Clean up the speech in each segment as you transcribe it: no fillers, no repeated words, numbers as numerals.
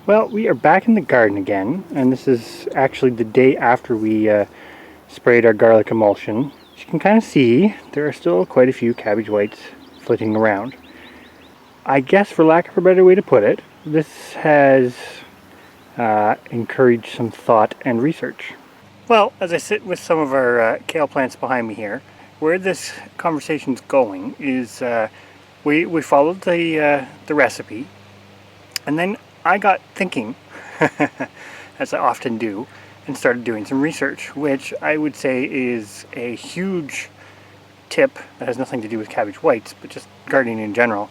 Well, we are back in the garden again, and this is actually the day after we sprayed our garlic emulsion. As you can kind of see, there are still quite a few cabbage whites flitting around. I guess, for lack of a better way to put it, this has encouraged some thought and research. Well, as I sit with some of our kale plants behind me here, where this conversation's going is we followed the recipe, and then I got thinking, as I often do, and started doing some research, which I would say is a huge tip that has nothing to do with cabbage whites, but just gardening in general.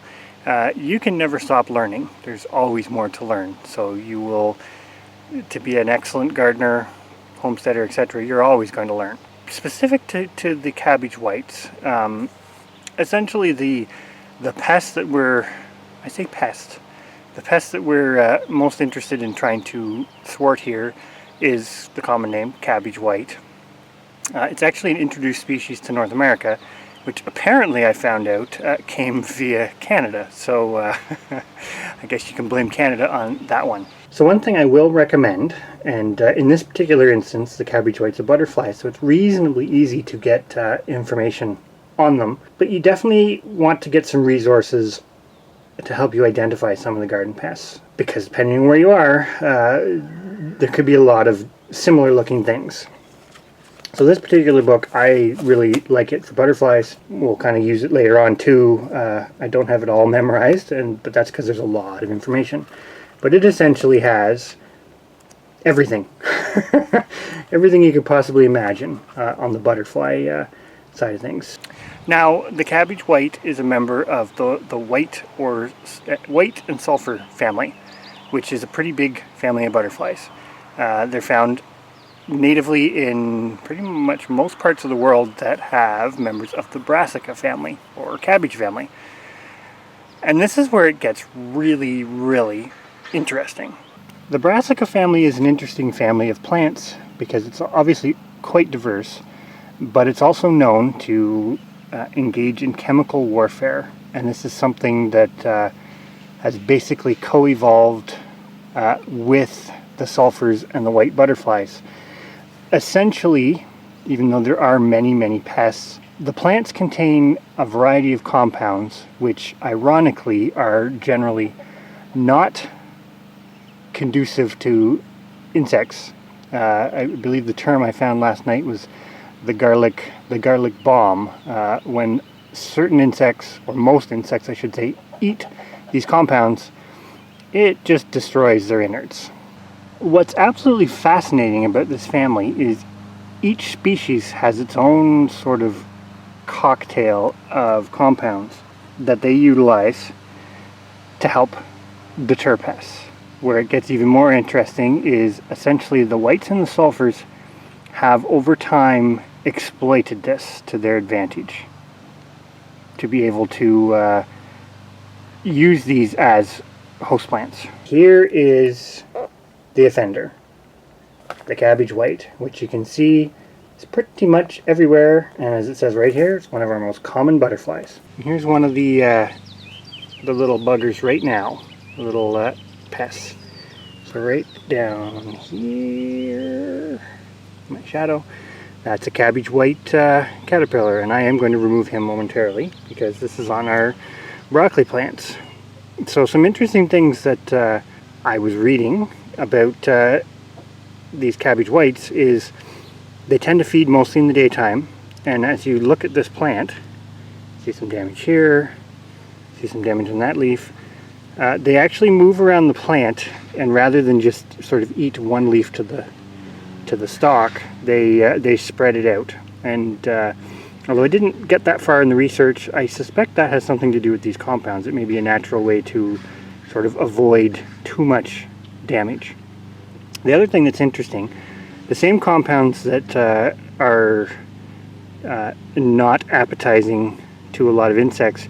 You can never stop learning. There's always more to learn. So you will, to be an excellent gardener, homesteader, etc., you're always going to learn. Specific to the cabbage whites, essentially the pest that we're, I say pest, the pest that we're most interested in trying to thwart here is the common name, cabbage white. It's actually an introduced species to North America, which apparently I found out came via Canada. So I guess you can blame Canada on that one. So one thing I will recommend, and in this particular instance, the cabbage white's a butterfly, so it's reasonably easy to get information on them. But you definitely want to get some resources to help you identify some of the garden pests, because depending on where you are, there could be a lot of similar looking things. So this particular book, I really like it for butterflies. We'll kind of use it later on too. I don't have it all memorized, but that's because there's a lot of information. But it essentially has everything. Everything you could possibly imagine on the butterfly side of things. Now, the cabbage white is a member of the white and sulfur family, which is a pretty big family of butterflies. They're found natively in pretty much most parts of the world that have members of the brassica family or cabbage family. And this is where it gets really, really interesting. The brassica family is an interesting family of plants because it's obviously quite diverse, but it's also known to engage in chemical warfare, and this is something that has basically co-evolved with the sulfurs and the white butterflies. Essentially, even though there are many, many pests, the plants contain a variety of compounds which ironically are generally not conducive to insects. I believe the term I found last night was the garlic bomb. When certain insects, or most insects I should say, eat these compounds, it just destroys their innards. What's absolutely fascinating about this family is each species has its own sort of cocktail of compounds that they utilize to help deter pests. Where it gets even more interesting is essentially the whites and the sulfurs have over time exploited this to their advantage to be able to use these as host plants. Here is the offender, the cabbage white, which you can see is pretty much everywhere, and as it says right here, it's one of our most common butterflies. And here's one of the little buggers right now, the little pests. So right down here, my shadow, that's a cabbage white caterpillar, and I am going to remove him momentarily because this is on our broccoli plants. So some interesting things that I was reading about these cabbage whites is they tend to feed mostly in the daytime, and as you look at this plant, see some damage here, see some damage on that leaf. They actually move around the plant, and rather than just sort of eat one leaf to the stalk, they spread it out. And although I didn't get that far in the research, I suspect that has something to do with these compounds. It may be a natural way to sort of avoid too much damage. The other thing that's interesting, the same compounds that are not appetizing to a lot of insects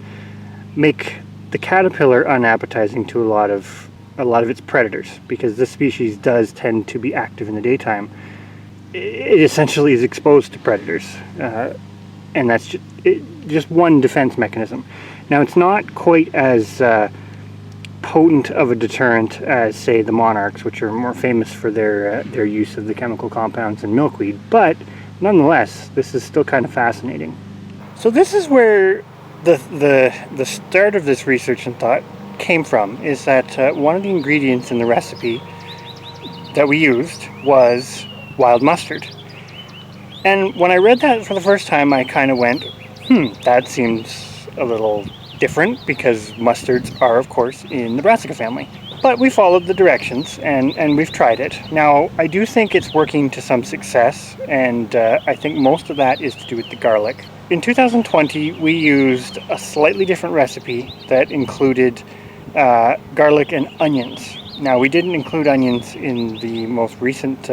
make the caterpillar unappetizing to a lot of its predators, because this species does tend to be active in the daytime. It essentially is exposed to predators, and that's just one defense mechanism. Now, it's not quite as potent of a deterrent as, say, the monarchs, which are more famous for their use of the chemical compounds in milkweed. But nonetheless, this is still kind of fascinating. So this is where the start of this research and thought came from, is that one of the ingredients in the recipe that we used was wild mustard. And when I read that for the first time, I kind of went, that seems a little different, because mustards are, of course, in the brassica family. But we followed the directions, and we've tried it. Now, I do think it's working to some success, and I think most of that is to do with the garlic. In 2020, we used a slightly different recipe that included garlic and onions. Now, we didn't include onions in the most recent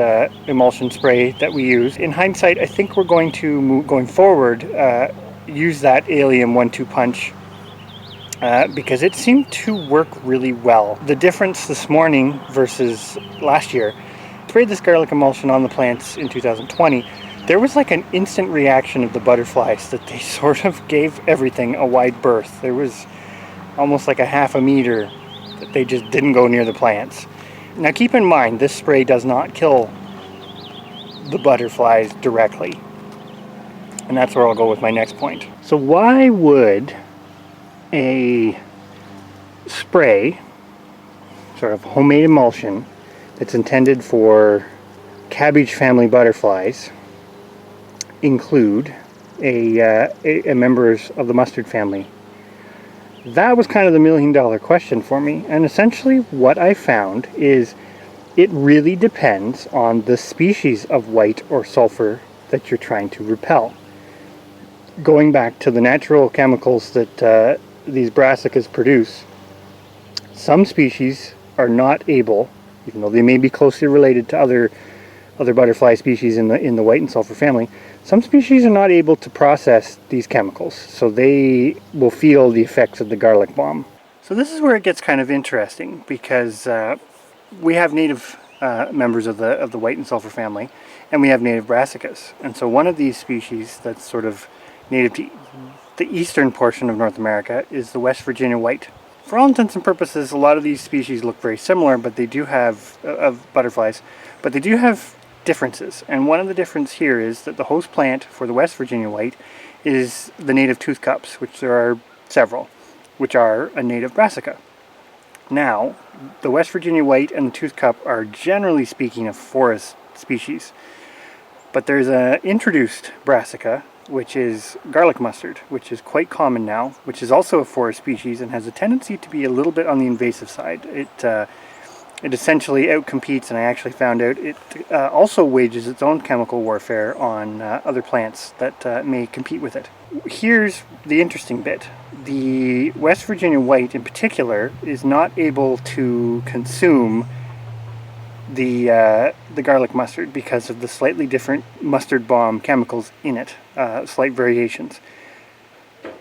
emulsion spray that we used. In hindsight, I think we're going to, going forward, use that Allium 1-2 punch because it seemed to work really well. The difference this morning versus last year, I sprayed this garlic emulsion on the plants in 2020. There was like an instant reaction of the butterflies that they sort of gave everything a wide berth. There was almost like a half a meter that they just didn't go near the plants. Now keep in mind, this spray does not kill the butterflies directly. And that's where I'll go with my next point. So why would a spray, sort of homemade emulsion, that's intended for cabbage family butterflies include a members of the mustard family? That was kind of the $1,000,000 question for me, and essentially what I found is it really depends on the species of white or sulfur that you're trying to repel. Going back to the natural chemicals that these brassicas produce, some species are not able, even though they may be closely related to other butterfly species in the white and sulfur family, some species are not able to process these chemicals, so they will feel the effects of the garlic bomb. So this is where it gets kind of interesting, because we have native members of the white and sulfur family, and we have native brassicas. And so one of these species that's sort of native to the eastern portion of North America is the West Virginia white. For all intents and purposes, a lot of these species look very similar, but they do have, of butterflies, but they do have differences. And one of the differences here is that the host plant for the West Virginia white is the native tooth cups, which there are several, which are a native brassica. Now, the West Virginia white and the tooth cup are generally speaking a forest species, but there's an introduced brassica, which is garlic mustard, which is quite common now, which is also a forest species and has a tendency to be a little bit on the invasive side. It essentially outcompetes, and I actually found out it also wages its own chemical warfare on other plants that may compete with it. Here's the interesting bit. The West Virginia white in particular is not able to consume the garlic mustard because of the slightly different mustard bomb chemicals in it, slight variations.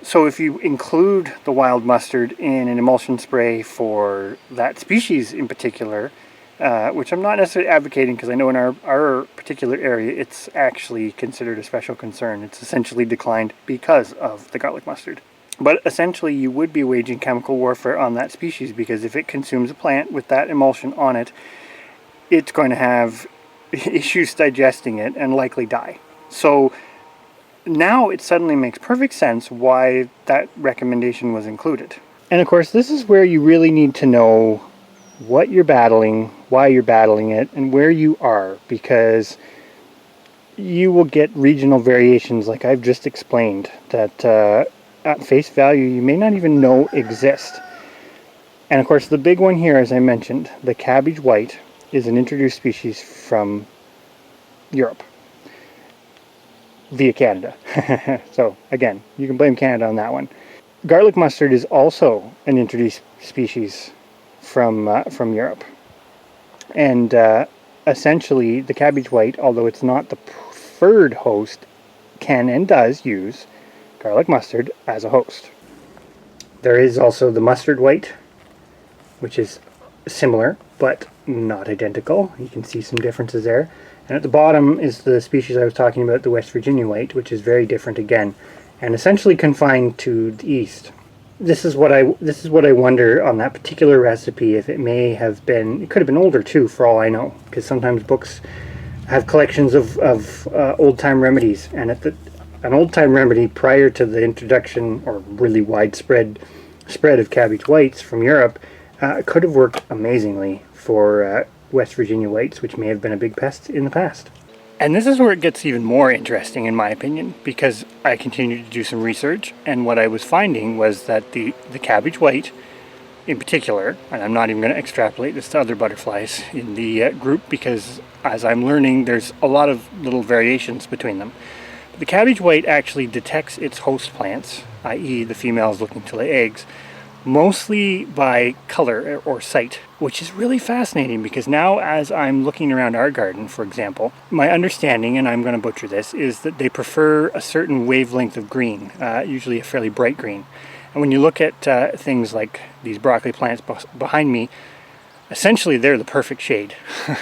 So if you include the wild mustard in an emulsion spray for that species in particular, which I'm not necessarily advocating, because I know in our particular area it's actually considered a special concern. It's essentially declined because of the garlic mustard. But essentially you would be waging chemical warfare on that species, because if it consumes a plant with that emulsion on it, it's going to have issues digesting it and likely die. So now it suddenly makes perfect sense why that recommendation was included. And of course, this is where you really need to know what you're battling, why you're battling it, and where you are, because you will get regional variations like I've just explained that at face value you may not even know exist. And of course, the big one here, as I mentioned, the cabbage white, is an introduced species from Europe via Canada. So again, you can blame Canada on that one. Garlic mustard is also an introduced species from Europe. And essentially the cabbage white, although it's not the preferred host, can and does use garlic mustard as a host. There is also the mustard white, which is similar but not identical. You can see some differences there. And at the bottom is the species I was talking about, the West Virginia white, which is very different again, and essentially confined to the east. this is what I wonder on that particular recipe, if it may have been, it could have been older too, for all I know, because sometimes books have collections of old-time remedies, and an old-time remedy prior to the introduction or really widespread spread of cabbage whites from Europe could have worked amazingly for West Virginia whites, which may have been a big pest in the past. And this is where it gets even more interesting, in my opinion, because I continued to do some research, and what I was finding was that the cabbage white, in particular, and I'm not even going to extrapolate this to other butterflies in the group, because as I'm learning, there's a lot of little variations between them. But the cabbage white actually detects its host plants, i.e. the females looking to lay eggs, mostly by color or sight, which is really fascinating, because now as I'm looking around our garden, for example, my understanding, and I'm going to butcher this, is that they prefer a certain wavelength of green, usually a fairly bright green. And when you look at things like these broccoli plants behind me, essentially they're the perfect shade.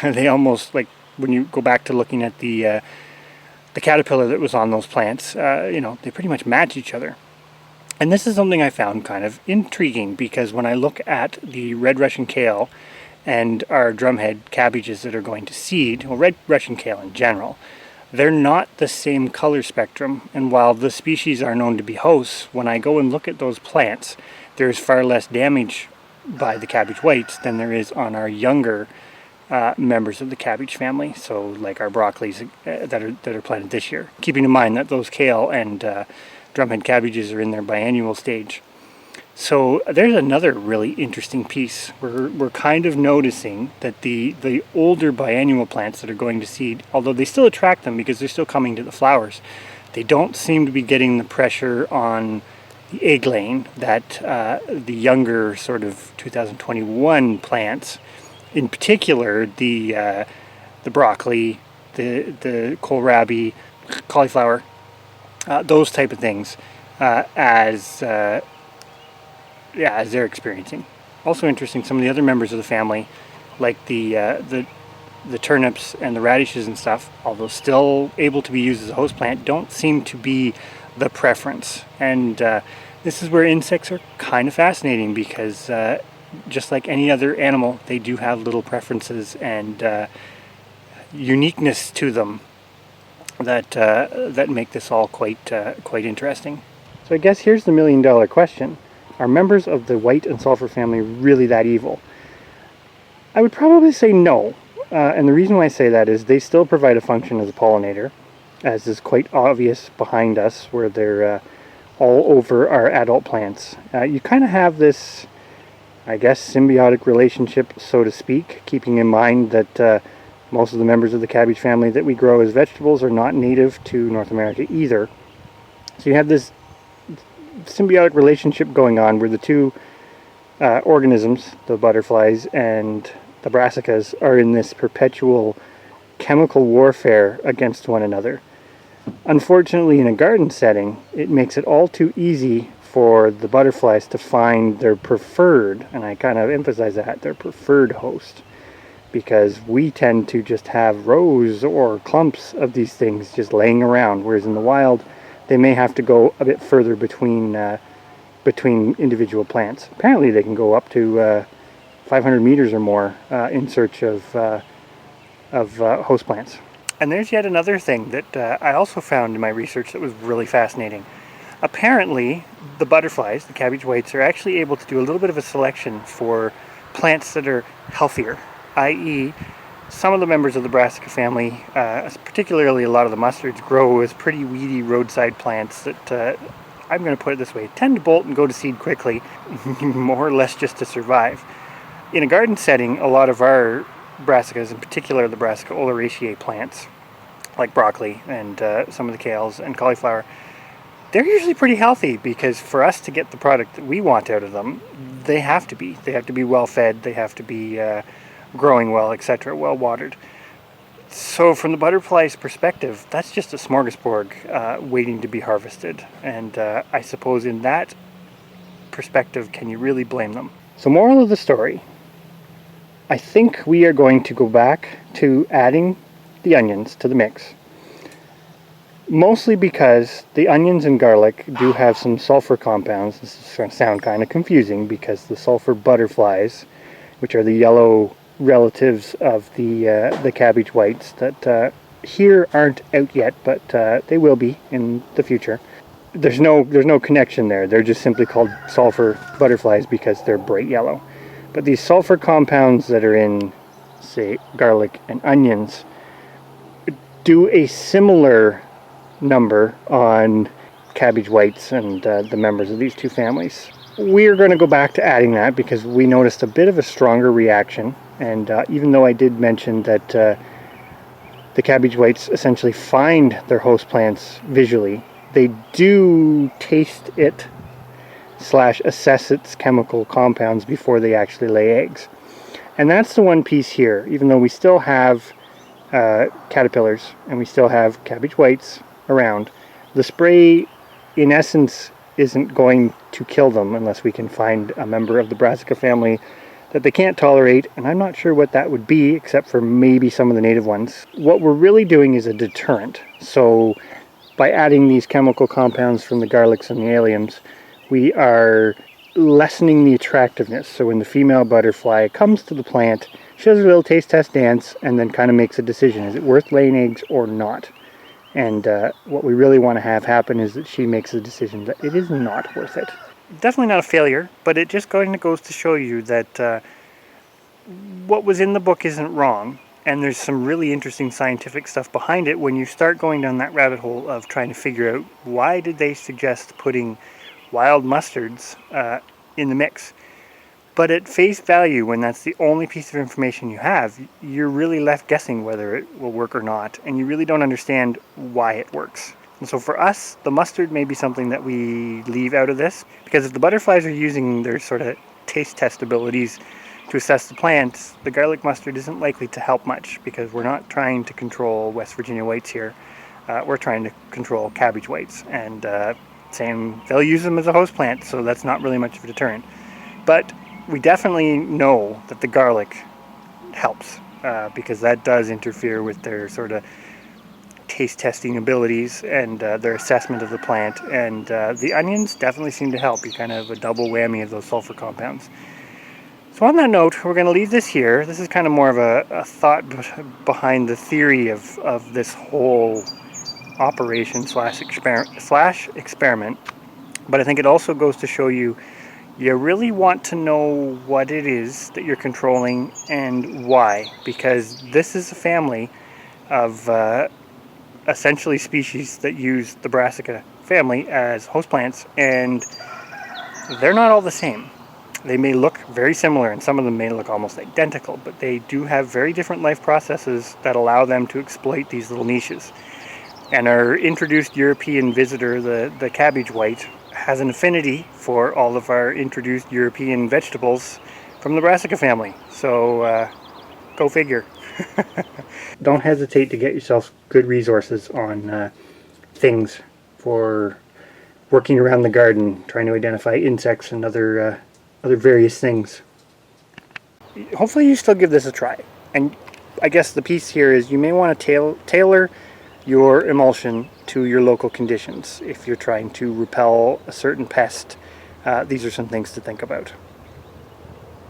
They almost, like when you go back to looking at the caterpillar that was on those plants, they pretty much match each other. And this is something I found kind of intriguing, because when I look at the red Russian kale and our drumhead cabbages that are going to seed, or red Russian kale in general, they're not the same color spectrum. And while the species are known to be hosts, when I go and look at those plants, there's far less damage by the cabbage whites than there is on our younger members of the cabbage family. So like our broccolis that are planted this year, keeping in mind that those kale and drumhead cabbages are in their biannual stage. So there's another really interesting piece. We're kind of noticing that the older biannual plants that are going to seed, although they still attract them because they're still coming to the flowers, they don't seem to be getting the pressure on the egg laying that the younger sort of 2021 plants, in particular the broccoli, the kohlrabi, cauliflower, those type of things, as they're experiencing. Also interesting, some of the other members of the family, like the turnips and the radishes and stuff, although still able to be used as a host plant, don't seem to be the preference. And this is where insects are kind of fascinating, because just like any other animal, they do have little preferences and uniqueness to them that make this all quite interesting. So I guess here's the million-dollar question. Are members of the white and sulfur family really that evil? I would probably say no. And the reason why I say that is they still provide a function as a pollinator, as is quite obvious behind us, where they're all over our adult plants. You kind of have this, I guess, symbiotic relationship, so to speak, keeping in mind that most of the members of the cabbage family that we grow as vegetables are not native to North America either. So you have this symbiotic relationship going on where the two organisms, the butterflies and the brassicas, are in this perpetual chemical warfare against one another. Unfortunately, in a garden setting, it makes it all too easy for the butterflies to find their preferred, and I kind of emphasize that, their preferred host. Because we tend to just have rows or clumps of these things just laying around, whereas in the wild they may have to go a bit further between individual plants. Apparently they can go up to 500 meters or more in search of host plants. And there's yet another thing that I also found in my research that was really fascinating. Apparently the butterflies, the cabbage whites, are actually able to do a little bit of a selection for plants that are healthier, i.e. some of the members of the brassica family, particularly a lot of the mustards, grow as pretty weedy roadside plants that, I'm going to put it this way, tend to bolt and go to seed quickly, more or less just to survive. In a garden setting, a lot of our brassicas, in particular the Brassica oleracea plants, like broccoli and some of the kales and cauliflower, they're usually pretty healthy, because for us to get the product that we want out of them, they have to be well fed, they have to be growing well, etc., well watered. So from the butterfly's perspective, that's just a smorgasbord waiting to be harvested. And I suppose in that perspective, can you really blame them? So moral of the story, I think we are going to go back to adding the onions to the mix. Mostly because the onions and garlic do have some sulfur compounds. This is going to sound kind of confusing because the sulfur butterflies, which are the yellow relatives of the cabbage whites that here aren't out yet, but they will be in the future. There's no connection there. They're just simply called sulfur butterflies because they're bright yellow. But these sulfur compounds that are in, say, garlic and onions do a similar number on cabbage whites and the members of these two families. We're going to go back to adding that because we noticed a bit of a stronger reaction, and even though I did mention that the cabbage whites essentially find their host plants visually, they do taste it / assess its chemical compounds before they actually lay eggs. And that's the one piece here. Even though we still have caterpillars and we still have cabbage whites around, the spray in essence isn't going to kill them unless we can find a member of the Brassica family that they can't tolerate, and I'm not sure what that would be except for maybe some of the native ones. What we're really doing is a deterrent. So by adding these chemical compounds from the garlics and the alliums, we are lessening the attractiveness. So when the female butterfly comes to the plant, she does a little taste test dance and then kind of makes a decision. Is it worth laying eggs or not? And what we really want to have happen is that she makes a decision that it is not worth it. Definitely not a failure, but it just goes to show you that what was in the book isn't wrong, and there's some really interesting scientific stuff behind it when you start going down that rabbit hole of trying to figure out why did they suggest putting wild mustards in the mix. But at face value, when that's the only piece of information you have, you're really left guessing whether it will work or not, and you really don't understand why it works. And so for us, the mustard may be something that we leave out of this, because if the butterflies are using their sort of taste test abilities to assess the plants, the garlic mustard isn't likely to help much, because we're not trying to control West Virginia whites here. We're trying to control cabbage whites, and they'll use them as a host plant, so that's not really much of a deterrent. But we definitely know that the garlic helps because that does interfere with their sort of taste testing abilities and their assessment of the plant, and the onions definitely seem to help. You kind of have a double whammy of those sulfur compounds. So on that note, we're going to leave this here. This is kind of more of a thought behind the theory of this whole operation / experiment, but I think it also goes to show you really want to know what it is that you're controlling and why, because this is a family of essentially species that use the Brassica family as host plants, and they're not all the same. They may look very similar, and some of them may look almost identical, but they do have very different life processes that allow them to exploit these little niches. And our introduced European visitor, the cabbage white, has an affinity for all of our introduced European vegetables from the Brassica family. So go figure. Don't hesitate to get yourself good resources on things for working around the garden, trying to identify insects and other various things. Hopefully you still give this a try. And I guess the piece here is you may want to tailor your emulsion to your local conditions. If you're trying to repel a certain pest, these are some things to think about.